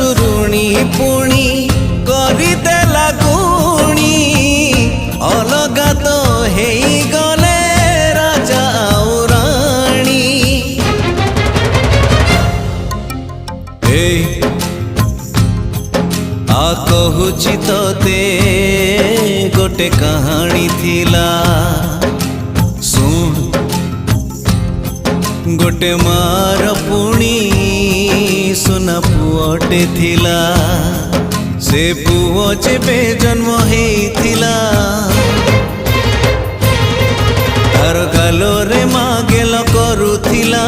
सुरुणी पुणी करदेला गुणी अलगा तो हेई गले राजा और राणी। आ कहूची तोते गोटे कहानी थिला सुन गोटे मार पुणी सुना पुअटे थिला से पुओ जेबे जन्म हेइथिला तार गालोरे मागेल करुथिला